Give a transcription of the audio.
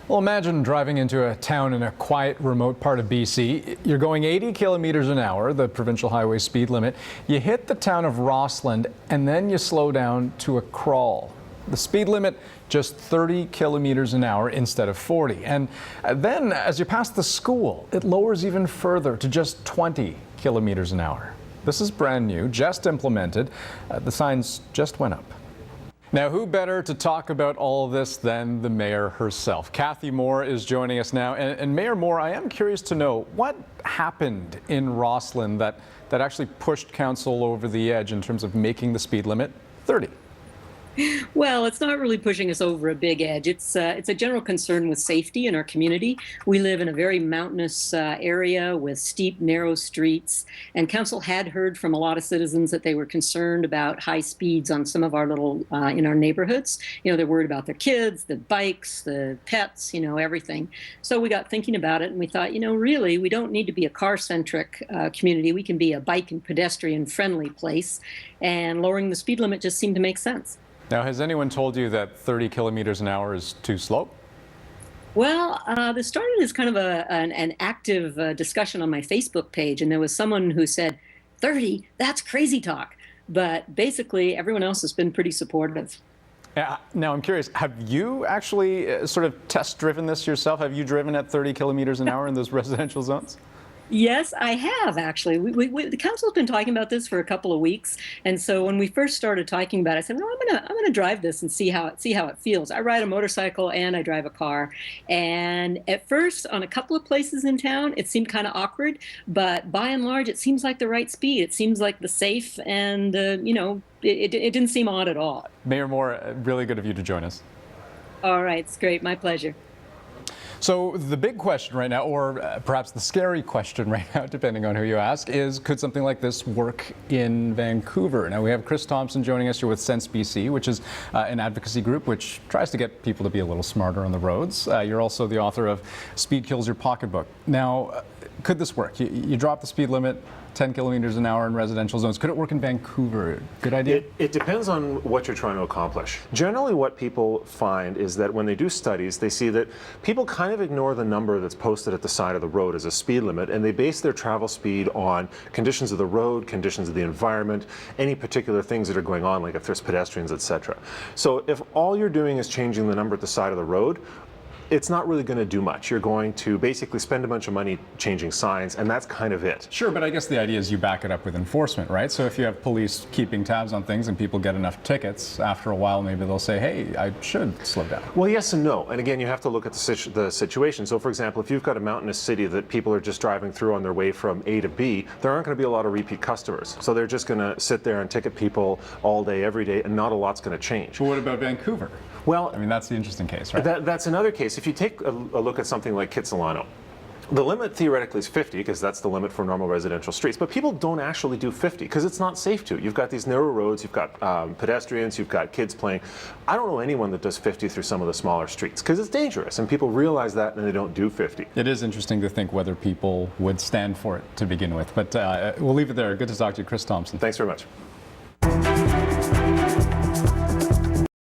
Well, imagine driving into a town in a quiet, remote part of BC. You're going 80 kilometers an hour, the provincial highway speed limit. You hit the town of Rossland and then you slow down to a crawl. The speed limit, just 30 kilometers an hour instead of 40. And then as you pass the school, it lowers even further to just 20 kilometers an hour. This is brand new, just implemented. The signs just went up. Now, who better to talk about all of this than the mayor herself? Cathy Moore is joining us now. And Mayor Moore, I am curious to know what happened in Rossland that actually pushed council over the edge in terms of making the speed limit 30. Well, it's not really pushing us over a big edge. It's a general concern with safety in our community. We live in a very mountainous area with steep, narrow streets, and council had heard from a lot of citizens that they were concerned about high speeds on some of our little in our neighborhoods. You know, they're worried about their kids, the bikes, the pets, you know, everything. So we got thinking about it, and we thought, you know, really, we don't need to be a car-centric community. We can be a bike and pedestrian-friendly place, and lowering the speed limit just seemed to make sense. Now, has anyone told you that 30 kilometers an hour is too slow? Well, this started as kind of an active discussion on my Facebook page, and there was someone who said, 30, that's crazy talk. But basically, everyone else has been pretty supportive. Now, I'm curious, have you actually sort of test-driven this yourself? Have you driven at 30 kilometers an hour in those residential zones? Yes, I have actually. The council's been talking about this for a couple of weeks, and so when we first started talking about it, I said, "No, I'm gonna drive this and see how it feels." I ride a motorcycle and I drive a car, and at first, on a couple of places in town, it seemed kind of awkward, but by and large, it seems like the right speed. It seems like the safe, and you know, it didn't seem odd at all. Mayor Moore, really good of you to join us. All right, it's great. My pleasure. So the big question right now, or perhaps the scary question right now, depending on who you ask, is could something like this work in Vancouver? Now we have Chris Thompson joining us here with CBC, which is an advocacy group which tries to get people to be a little smarter on the roads. You're also the author of Speed Kills Your Pocketbook. Now, could this work? You drop the speed limit 10 kilometers an hour in residential zones. Could it work in Vancouver? Good idea? It depends on what you're trying to accomplish. Generally, what people find is that when they do studies, they see that people kind of ignore the number that's posted at the side of the road as a speed limit, and they base their travel speed on conditions of the road, conditions of the environment, any particular things that are going on, like if there's pedestrians, etc. So if all you're doing is changing the number at the side of the road, it's not really going to do much. You're going to basically spend a bunch of money changing signs, and that's kind of it. Sure, but I guess the idea is you back it up with enforcement, right? So if you have police keeping tabs on things and people get enough tickets, after a while maybe they'll say, hey, I should slow down. Well, yes and no. And again, you have to look at the situation. So for example, if you've got a mountainous city that people are just driving through on their way from A to B, there aren't going to be a lot of repeat customers. So they're just going to sit there and ticket people all day, every day, and not a lot's going to change. But what about Vancouver? Well, I mean, that's the interesting case, right? That's another case. If you take a look at something like Kitsilano, the limit theoretically is 50 because that's the limit for normal residential streets, but people don't actually do 50 because it's not safe to. You've got these narrow roads, you've got pedestrians, you've got kids playing. I don't know anyone that does 50 through some of the smaller streets because it's dangerous, and people realize that and they don't do 50. It is interesting to think whether people would stand for it to begin with, but we'll leave it there. Good to talk to you, Chris Thompson. Thanks very much.